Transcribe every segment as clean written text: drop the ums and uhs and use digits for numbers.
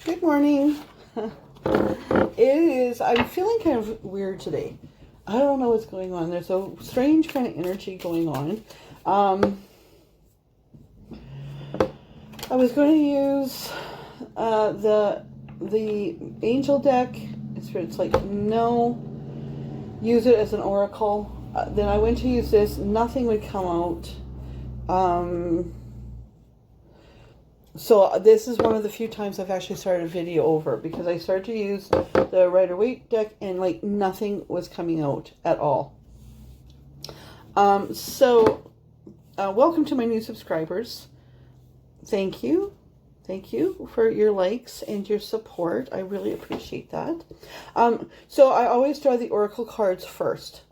Good morning. I'm feeling kind of weird today. I don't know what's going on. There's a strange kind of energy going on. I was going to use the angel deck. It's like, no, use it as an oracle. Then I went to use this. Nothing would come out. So this is one of the few times I've actually started a video over, because I started to use the Rider-Waite deck and like nothing was coming out at all. Welcome to my new subscribers. Thank you. Thank you for your likes and your support. I really appreciate that. So I always draw the oracle cards first.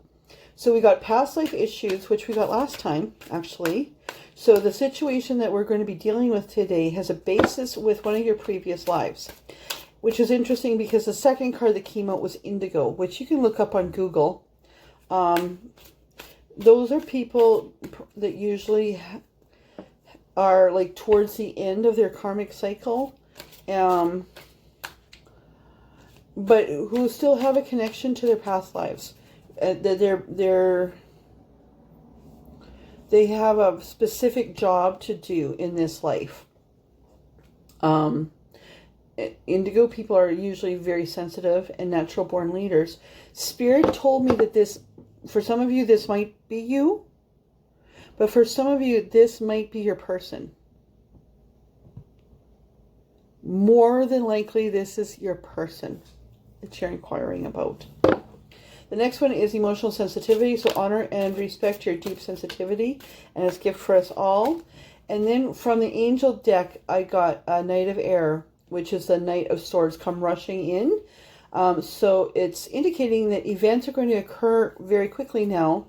So we got past life issues, which we got last time, actually. So the situation that we're going to be dealing with today has a basis with one of your previous lives, which is interesting because the second card that came out was indigo, which you can look up on Google. Those are people that usually are like towards the end of their karmic cycle, but who still have a connection to their past lives. They have a specific job to do in this life. Indigo people are usually very sensitive and natural born leaders. Spirit told me that this, for some of you, this might be you. But for some of you, this might be your person. More than likely, this is your person that you're inquiring about. The next one is emotional sensitivity. So honor and respect your deep sensitivity, and it's a gift for us all. And then from the angel deck, I got a Knight of Air, which is the Knight of Swords come rushing in. So it's indicating that events are going to occur very quickly now,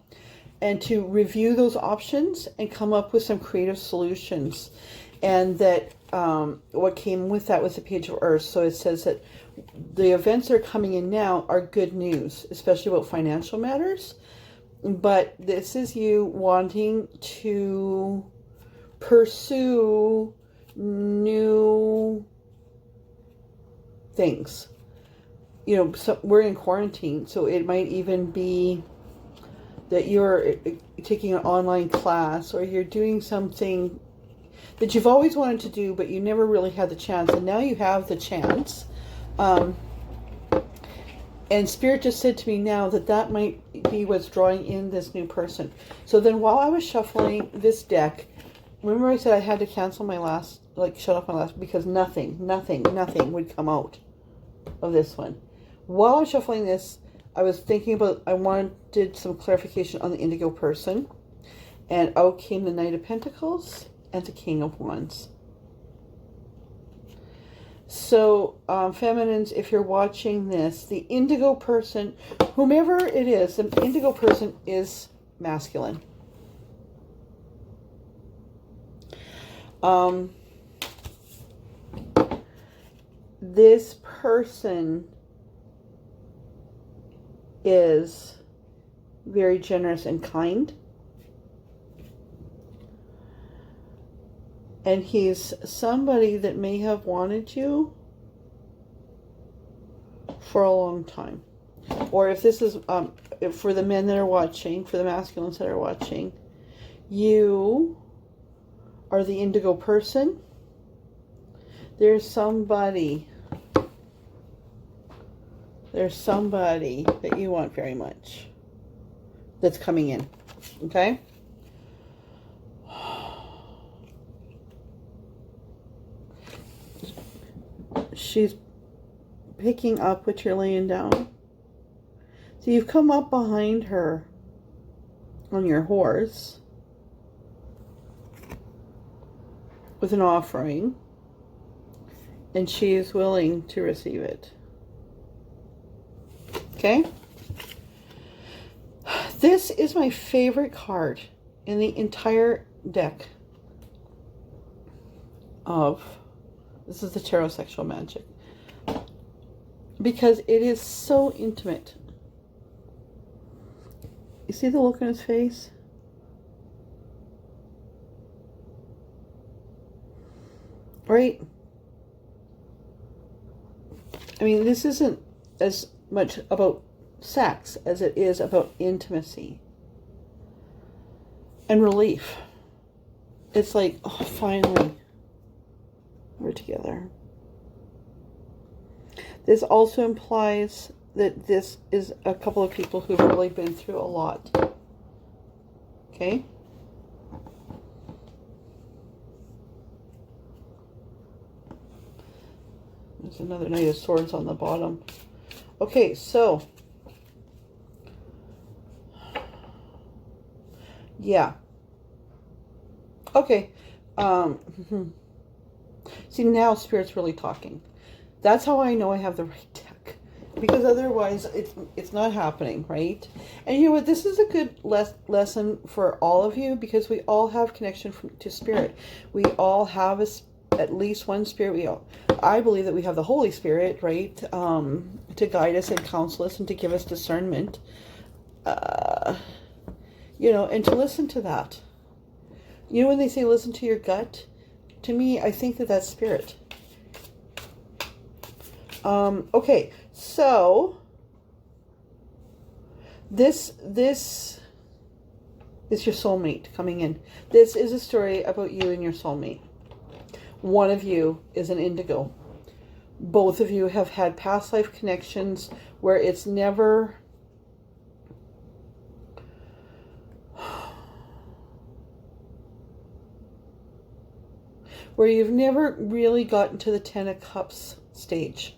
and to review those options and come up with some creative solutions. And that what came with that was the Page of Earth. So it says that the events that are coming in now are good news, especially about financial matters. But this is you wanting to pursue new things. You know, so we're in quarantine, so it might even be that you're taking an online class, or you're doing something that you've always wanted to do, but you never really had the chance. And now you have the chance. And Spirit just said to me now that that might be what's drawing in this new person. So then while I was shuffling this deck, remember I said I had to cancel my last, like shut off my last, because nothing would come out of this one. While I was shuffling this, I was thinking about, I wanted some clarification on the indigo person. And out came the Knight of Pentacles and the King of Wands. So, feminines, if you're watching this, the indigo person, whomever it is, the indigo person is masculine. This person is very generous and kind. And he's somebody that may have wanted you for a long time. Or if this is, for the men that are watching, for the masculines that are watching, you are the indigo person. There's somebody that you want very much that's coming in. Okay? She's picking up what you're laying down. So you've come up behind her on your horse with an offering, and she is willing to receive it. Okay? This is my favorite card in the entire deck of, this is the Tarot Sexual Magic, because it is so intimate. You see the look on his face? Right? I mean, this isn't as much about sex as it is about intimacy and relief. It's like, oh, finally, we're together. This also implies that this is a couple of people who've really been through a lot. Okay? There's another Knight of Swords on the bottom. Okay, so. Yeah. Okay. See, now Spirit's really talking. That's how I know I have the right deck. Because otherwise, it's not happening, right? And you know what? This is a good lesson for all of you, because we all have connection to Spirit. We all have at least one Spirit. I believe that we have the Holy Spirit, right? To guide us and counsel us and to give us discernment. You know, and to listen to that. You know when they say listen to your gut? To me, I think that that's Spirit. Okay, so this is your soulmate coming in. This is a story about you and your soulmate. One of you is an indigo. Both of you have had past life connections where it's never... where you've never really gotten to the Ten of Cups stage.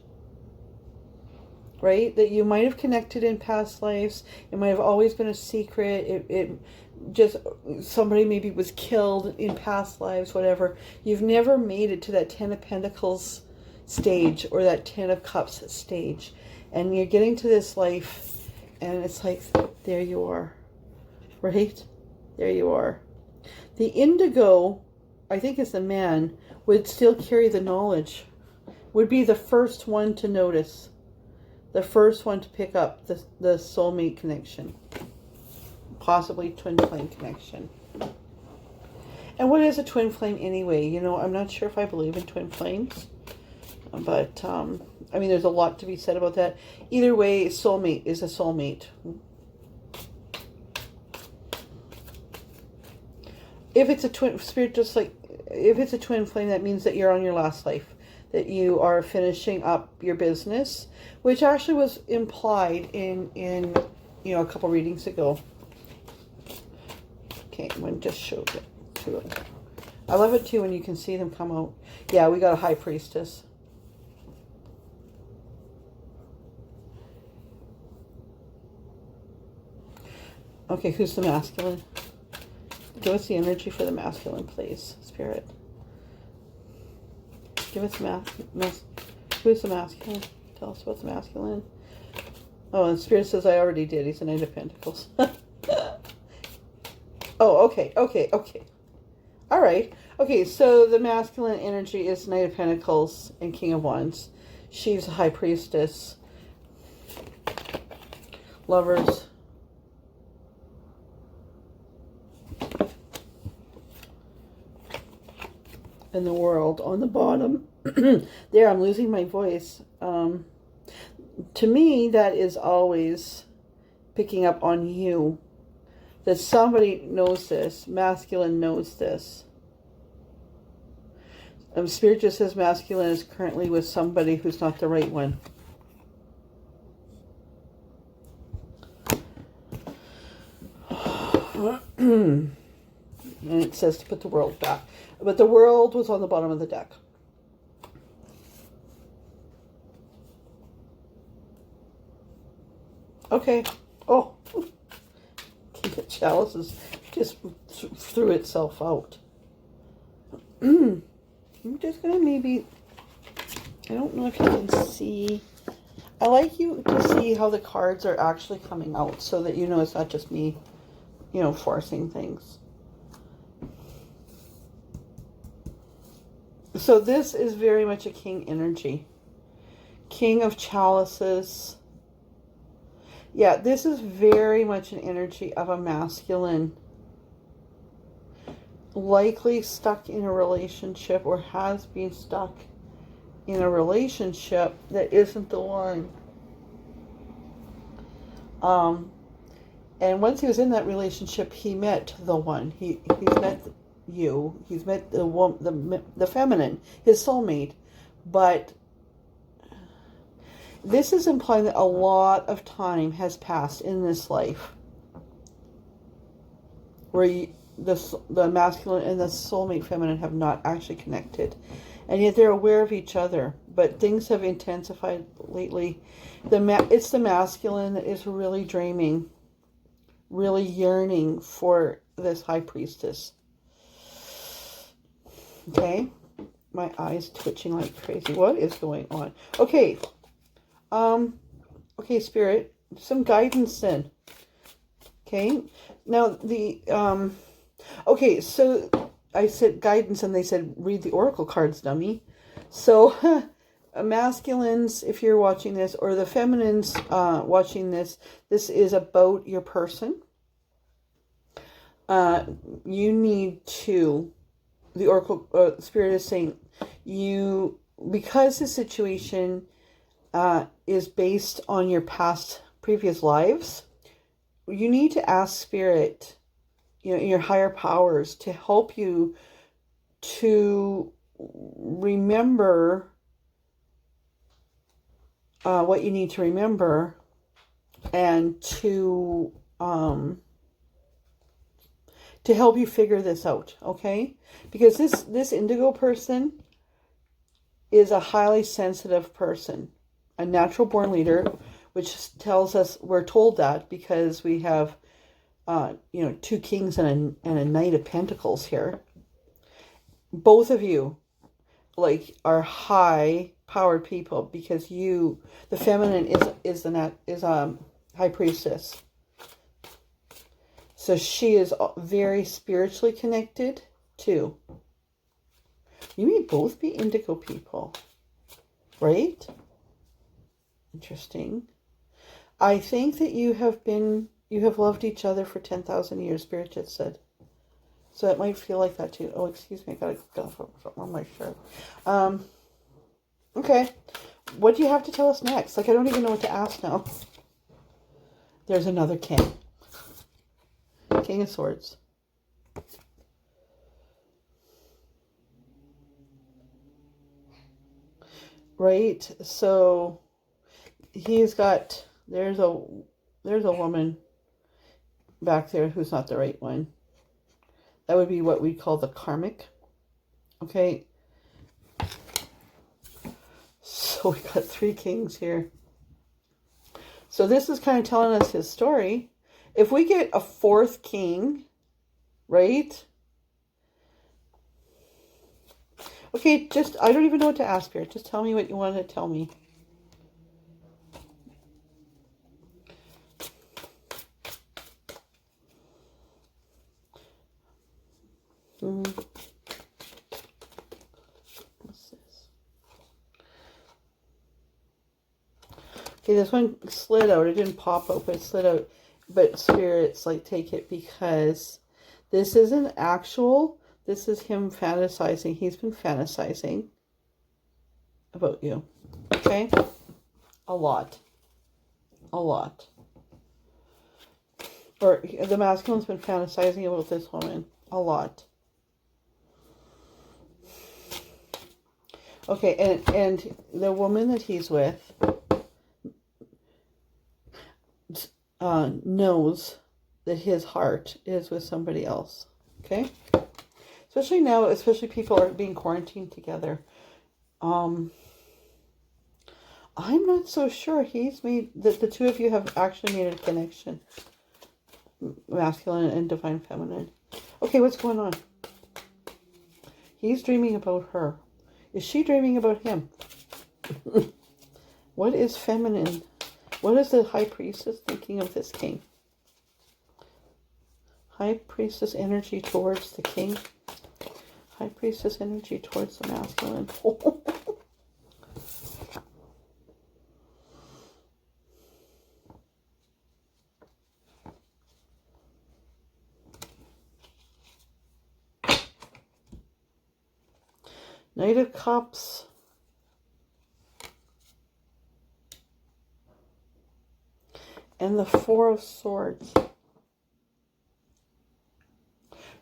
Right? That you might have connected in past lives. It might have always been a secret. It just, somebody maybe was killed in past lives, whatever. You've never made it to that Ten of Pentacles stage or that Ten of Cups stage. And you're getting to this life and it's like, there you are. Right? There you are. The indigo, I think is the man, would still carry the knowledge. Would be the first one to notice. The first one to pick up the soulmate connection. Possibly twin flame connection. And what is a twin flame anyway? You know, I'm not sure if I believe in twin flames. But, I mean, there's a lot to be said about that. Either way, soulmate is a soulmate. If it's a twin spirit, just like, if it's a twin flame, that means that you're on your last life. That you are finishing up your business, which actually was implied in you know, a couple readings ago. Okay, one just showed it to it. I love it too when you can see them come out. Yeah, we got a High Priestess. Okay, who's the masculine? Give us the energy for the masculine, please, Spirit. Give us who's the masculine? Tell us about the masculine. Oh, and Spirit says I already did. He's a Knight of Pentacles. Oh, okay. All right. Okay, so the masculine energy is Knight of Pentacles and King of Wands. She's a High Priestess. Lovers. In the World on the bottom. There, I'm losing my voice. To me, that is always picking up on you. That somebody knows this. Masculine knows this. Spirit just says masculine is currently with somebody who's not the right one. And it says to put the world back. But the World was on the bottom of the deck. Okay. Oh. The chalice is just threw itself out. I'm just going to maybe... I don't know if you can see... I like you to see how the cards are actually coming out so that you know it's not just me, you know, forcing things. So this is very much a king energy. King of chalices. Yeah, this is very much an energy of a masculine. Likely stuck in a relationship or has been stuck in a relationship that isn't the one. And once he was in that relationship, he met the one. He's met you. He's met the feminine, his soulmate. But this is implying that a lot of time has passed in this life where the masculine and the soulmate feminine have not actually connected. And yet they're aware of each other. But things have intensified lately. It's the masculine that is really dreaming, really yearning for this high priestess. Okay? My eyes twitching like crazy. What is going on? Okay. Okay, Spirit. Some guidance then. Okay. Now, okay, so I said guidance and they said read the oracle cards, dummy. So, masculines, if you're watching this, or the feminines watching this, this is about your person. You need to, the oracle spirit is saying, because the situation is based on your previous lives, you need to ask Spirit, your higher powers, to help you to remember what you need to remember, and to help you figure this out, okay? Because this indigo person is a highly sensitive person, a natural born leader, which tells us, we're told that because we have, two kings and a knight of pentacles here. Both of you, are high powered people, because the feminine is a high priestess. So she is very spiritually connected too. You may both be indigo people, right? Interesting. I think that you have loved each other for 10,000 years, Spirit just said. So it might feel like that too. Oh, excuse me, I gotta go something on my shirt. Okay. What do you have to tell us next? I don't even know what to ask now. There's another king. King of Swords. Right? So he's got, there's a woman back there who's not the right one. That would be what we call the karmic. Okay. So we got 3 kings here. So this is kind of telling us his story. If we get a 4th king, right? Okay, I don't even know what to ask here. Just tell me what you want to tell me. What's this? Okay, this one slid out. It didn't pop open. It slid out. But Spirit's take it, because this isn't actual. This is him fantasizing. He's been fantasizing about you. Okay? A lot. A lot. Or the masculine's been fantasizing about this woman. A lot. Okay, and the woman that he's with knows that his heart is with somebody else. Okay? Especially now, people are being quarantined together. I'm not so sure he's made that the two of you have actually made a connection. Masculine and divine feminine. Okay, what's going on? He's dreaming about her. Is she dreaming about him? What is feminine? What is the high priestess thinking of this king? High priestess energy towards the king. High priestess energy towards the masculine. Knight of Cups. and the Four of Swords.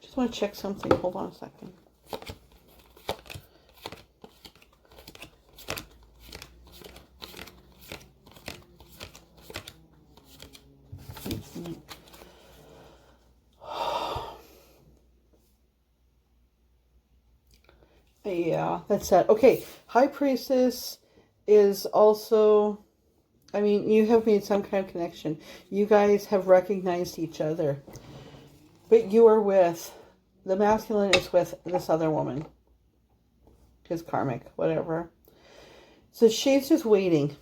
Just want to check something. Hold on a second. Yeah, that's that. Okay, High Priestess is also, I mean, you have made some kind of connection. You guys have recognized each other. But you are with, the masculine is with this other woman. His karmic, whatever. So she's just waiting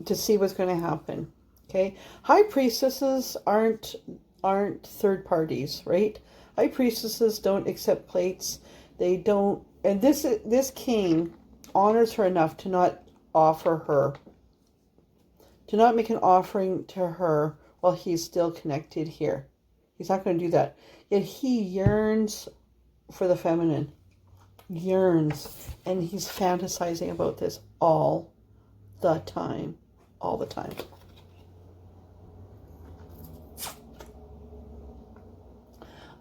to see what's going to happen. Okay? High Priestesses aren't third parties, right? High Priestesses don't accept plates. They don't, and this king honors her enough to not offer her, to not make an offering to her while he's still connected here. He's not going to do that. Yet he yearns for the feminine. Yearns. And he's fantasizing about this all the time. All the time.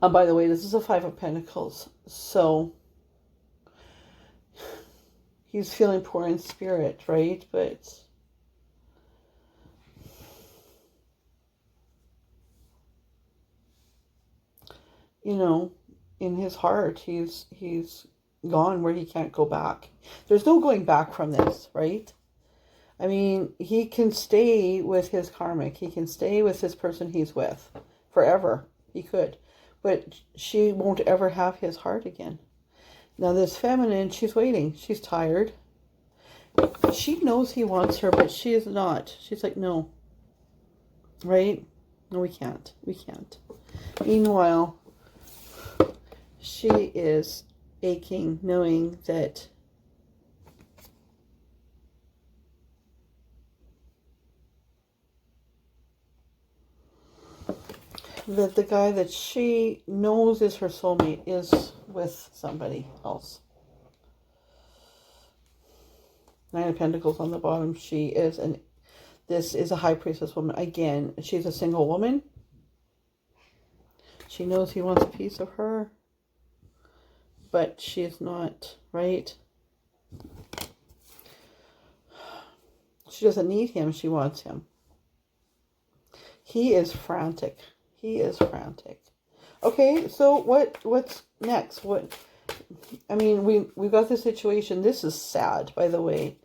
By the way, this is a Five of Pentacles. So he's feeling poor in spirit, right? But you know, in his heart, he's gone where he can't go back. There's no going back from this, right? I mean, he can stay with his karmic. He can stay with this person he's with forever. He could. But she won't ever have his heart again. Now this feminine, she's waiting. She's tired. She knows he wants her, but she is not. She's like, no. Right? No, we can't. We can't. Meanwhile, she is aching, knowing that the guy that she knows is her soulmate is with somebody else. Nine of Pentacles on the bottom. She is, and this is a High Priestess woman. Again, she's a single woman. She knows he wants a piece of her, but she's not, right? She doesn't need him. She wants him. He is frantic. He is frantic. Okay, so what's next? What? I mean, we got this situation. This is sad, by the way.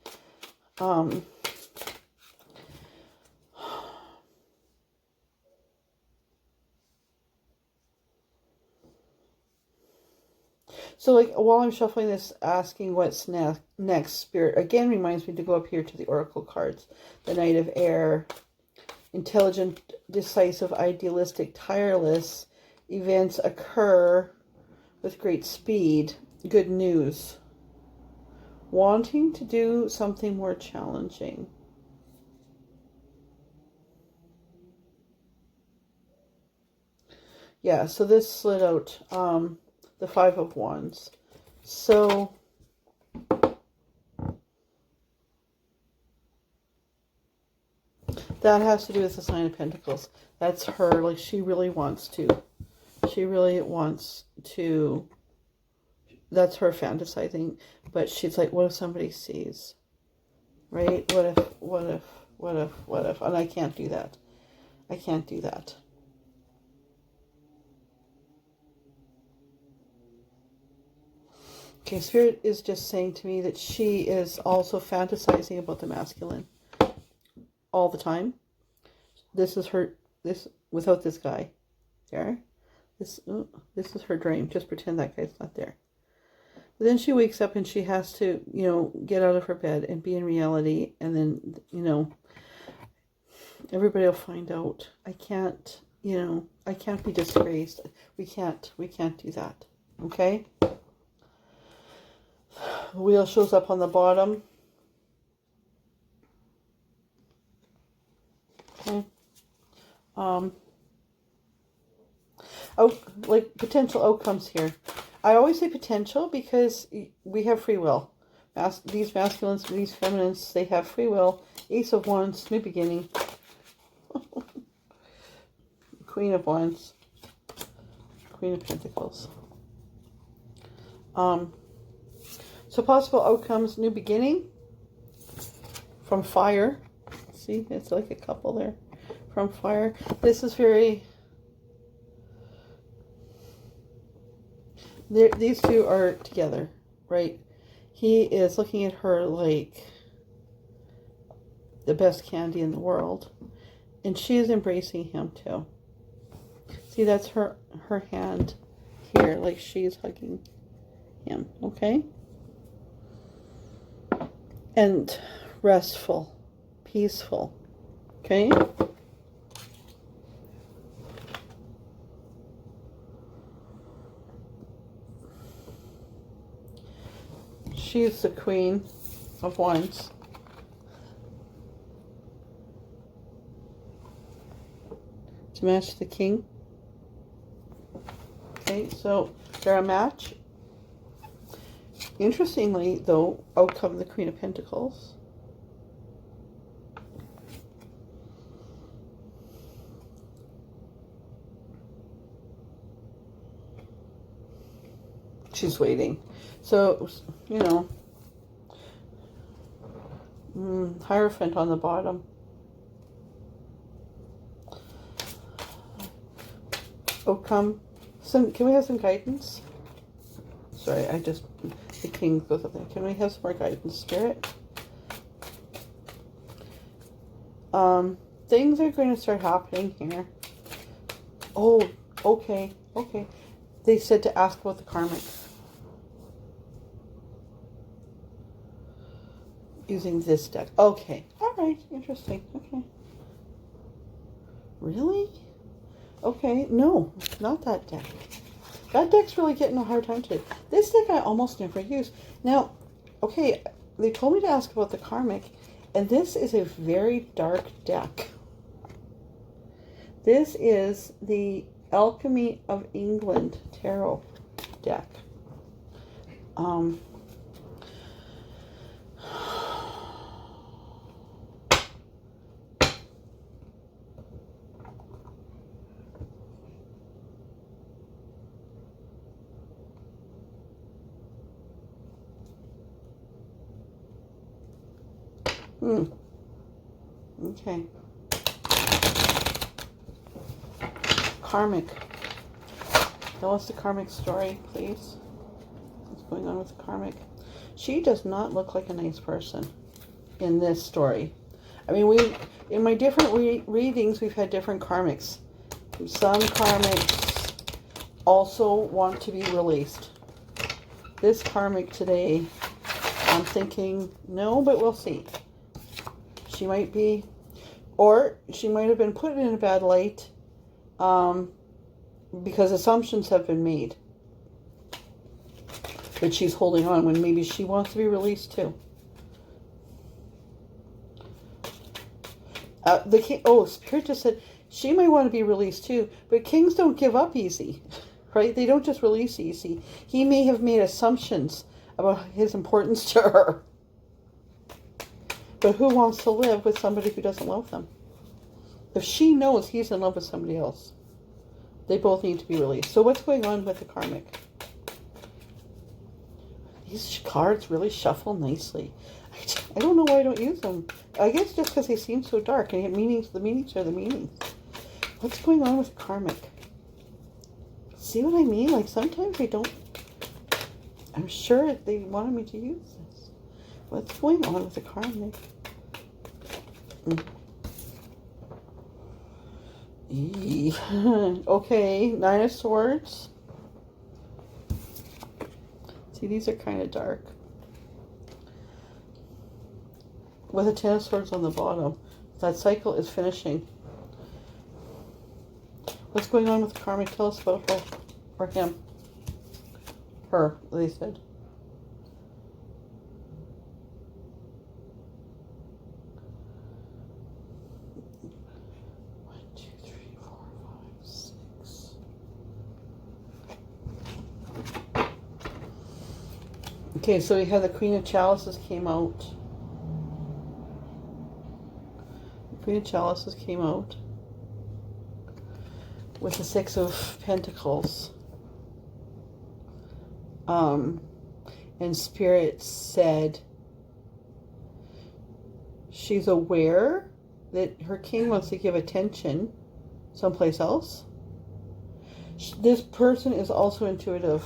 So, like, while I'm shuffling this, asking what's next, Spirit again reminds me to go up here to the Oracle cards. The Knight of Air, intelligent, decisive, idealistic, tireless. Events occur with great speed. Good news. Wanting to do something more challenging. Yeah, so this slid out the Five of Wands. So that has to do with the Sign of Pentacles. That's her. Like, she really wants to. She really wants to. That's her fantasizing. But she's like, what if somebody sees? Right? What if? And I can't do that. I can't do that. Okay, Spirit is just saying to me that she is also fantasizing about the masculine all the time. This is her, without this guy there. This is her dream. Just pretend that guy's not there. But then she wakes up and she has to, get out of her bed and be in reality. And then, everybody will find out. I can't be disgraced. We can't do that. Okay? The wheel shows up on the bottom. Okay. Like potential outcomes here. I always say potential because we have free will. These masculines, these feminines, they have free will. Ace of Wands, new beginning. Queen of Wands. Queen of Pentacles. So possible outcomes, new beginning from fire. See, it's like a couple there. From fire. This is very... These two are together, right? He is looking at her like the best candy in the world. And she is embracing him too. See, that's her hand here, like she's hugging him, okay? And restful, peaceful, okay? She's the Queen of Wands. To match the King. Okay, so they're a match. Interestingly, though, out come the Queen of Pentacles. She's waiting. So, you know, Hierophant on the bottom. Outcome. Can we have some guidance? Sorry, the King goes up there. Can we have some more guidance, Spirit? Things are going to start happening here. Oh, okay. They said to ask about the Karmic. Using this deck. Okay. Alright. Interesting. Okay. Really? Okay. No, not that deck. That deck's really getting a hard time today. This deck I almost never use. Now, okay, they told me to ask about the Karmic, and this is a very dark deck. This is the Alchemy of England Tarot deck. Okay. Karmic. Tell us the Karmic story, please. What's going on with the Karmic? She does not look like a nice person in this story. I mean, in my different readings, we've had different Karmics. Some Karmics also want to be released. This Karmic today, I'm thinking, no, but we'll see. She might be, or she might have been put in a bad light because assumptions have been made that she's holding on when maybe she wants to be released too. The King, Spirit just said she might want to be released too, but kings don't give up easy, right? They don't just release easy. He may have made assumptions about his importance to her. But who wants to live with somebody who doesn't love them? If she knows he's in love with somebody else, they both need to be released. So what's going on with the Karmic? These cards really shuffle nicely. I don't know why I don't use them. I guess just because they seem so dark and the meanings are the meanings. What's going on with the Karmic? See what I mean? Like sometimes they don't... I'm sure they wanted me to use this. What's going on with the Karmic? Okay, Nine of Swords. See, these are kind of dark. With a Ten of Swords on the bottom. That cycle is finishing. What's going on with the Karmic? Tell us about her. Or him. Her, they said. Okay, so we have the Queen of Chalices came out. The Queen of Chalices came out. with the Six of Pentacles. And Spirit said she's aware that her king wants to give attention someplace else. This person is also intuitive.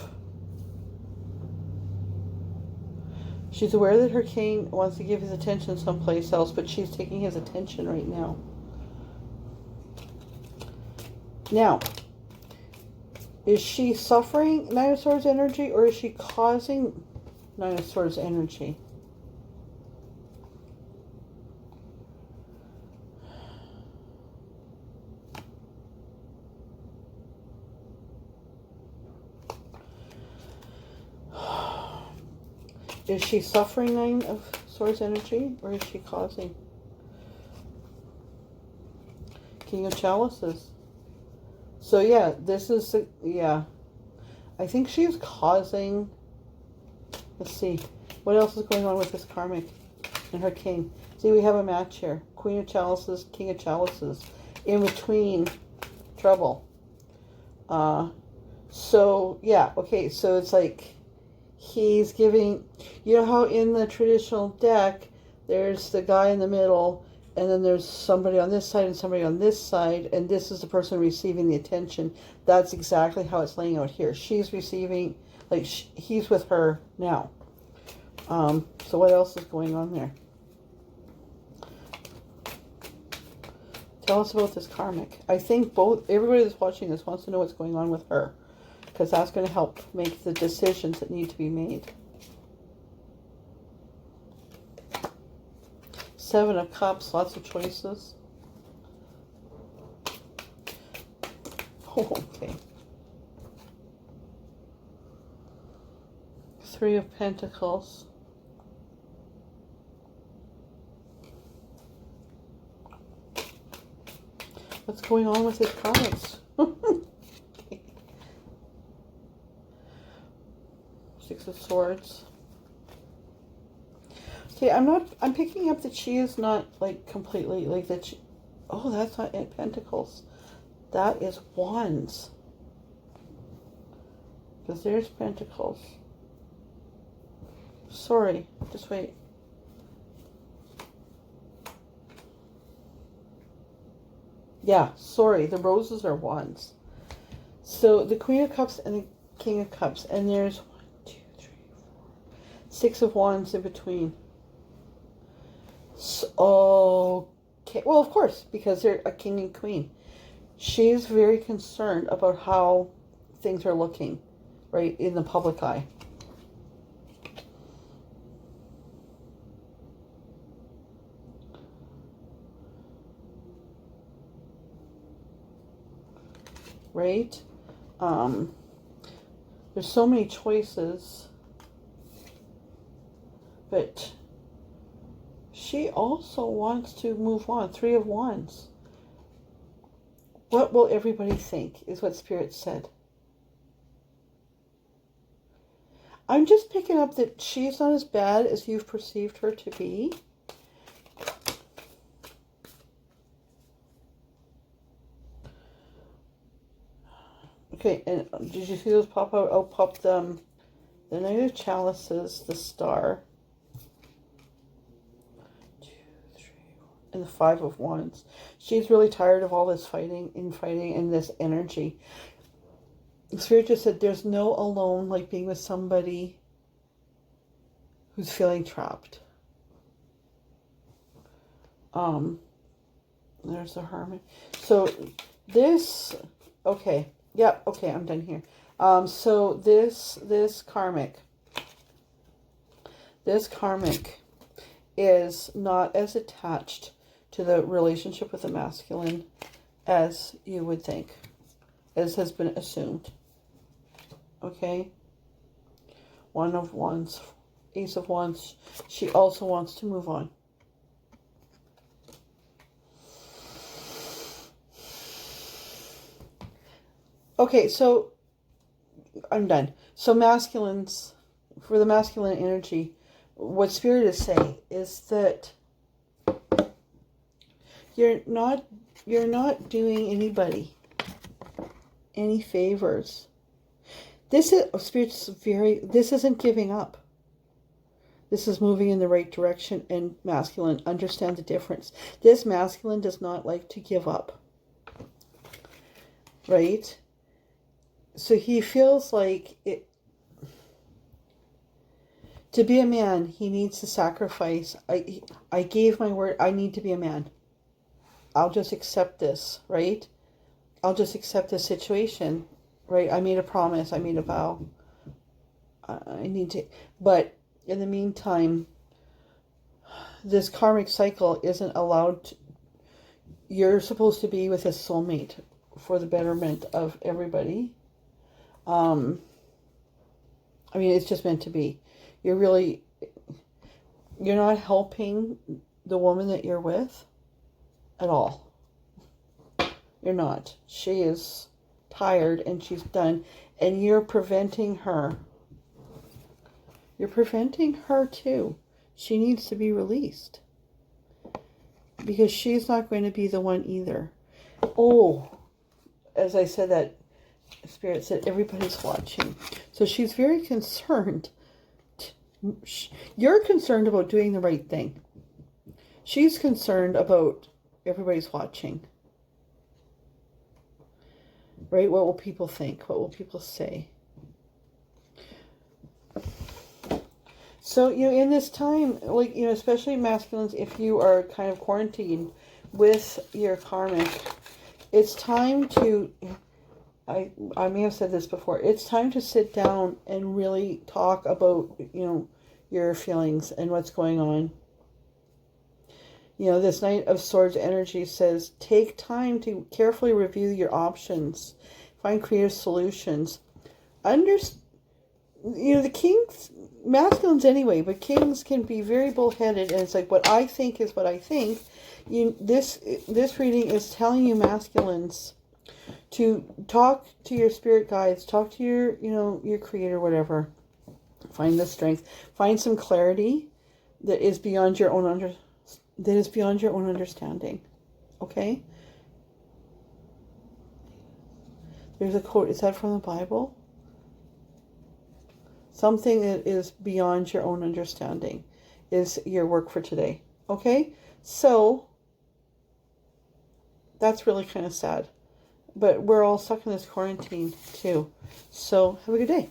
She's aware that her king wants to give his attention someplace else, but she's taking his attention right now. Now, is she suffering Nine of Swords energy, or is she causing Nine of Swords energy? Is she suffering Nine of Swords energy, or is she causing? King of Chalices. So yeah, this is, yeah. I think she's causing, let's see, what else is going on with this Karmic and her king? See, we have a match here. Queen of Chalices, King of Chalices. In between, trouble. So, yeah, okay, so it's like he's giving, you know how in the traditional deck, there's the guy in the middle, and then there's somebody on this side and somebody on this side, and this is the person receiving the attention. That's exactly how it's laying out here. She's receiving, like, he's with her now. So what else is going on there? Tell us about this Karmic. I think everybody that's watching this wants to know what's going on with her, because that's going to help make the decisions that need to be made. Seven of Cups, lots of choices. Oh, okay. Three of Pentacles. What's going on with his cards? Six of Swords. Okay, I'm picking up that she is not, like, completely, like, that she, oh, that's not in Pentacles. That is Wands. Because there's Pentacles. Sorry, just wait. Yeah, sorry, the roses are Wands. So, the Queen of Cups and the King of Cups. And there's 1, 2, 3, 4, 6 of Wands in between. So, okay, well, of course, because they're a king and queen. She's very concerned about how things are looking, right, in the public eye. Right? There's so many choices, but she also wants to move on. Three of Wands. What will everybody think is what Spirit said. I'm just picking up that she's not as bad as you've perceived her to be. Okay, and did you see those pop out? Oh, popped the Knight of Chalices, the Star. And the Five of Wands. She's really tired of all this fighting and this energy. Spirit just said there's no alone like being with somebody who's feeling trapped. There's the Hermit. So this, okay. Yep, okay, I'm done here. So this Karmic is not as attached to the relationship with the masculine as you would think, as has been assumed. Okay? One of Wands, Ace of Wands. She also wants to move on. Okay, so I'm done. So masculines, for the masculine energy, what Spirit is saying is that you're not doing anybody any favors. This is this isn't giving up. This is moving in the right direction, and masculine, understand the difference. This masculine does not like to give up. Right? So he feels like it. To be a man, he needs to sacrifice. I gave my word. I need to be a man. I'll just accept this, right? I'll just accept this situation, right? I made a promise. I made a vow. I need to. But in the meantime, this karmic cycle isn't allowed to, you're supposed to be with a soulmate for the betterment of everybody. I mean, it's just meant to be. You're not helping the woman that you're with at all. You're not. She is tired and she's done, and you're preventing her. You're preventing her too. She needs to be released, because she's not going to be the one either. Oh, as I said, that Spirit said everybody's watching. So she's very concerned. You're concerned about doing the right thing. She's concerned about everybody's watching. Right? What will people think? What will people say? So, in this time, like, especially masculines, if you are kind of quarantined with your karmic, it's time to, I may have said this before, it's time to sit down and really talk about, your feelings and what's going on. This Knight of Swords energy says, take time to carefully review your options, find creative solutions. The kings, masculines anyway, but kings can be very bullheaded, and it's like, what I think is what I think. This reading is telling you, masculines, to talk to your spirit guides, talk to your creator, whatever. Find the strength, find some clarity that is beyond your own understanding. Okay? There's a quote. Is that from the Bible? Something that is beyond your own understanding is your work for today. Okay? So, that's really kind of sad. But we're all stuck in this quarantine too. So, have a good day.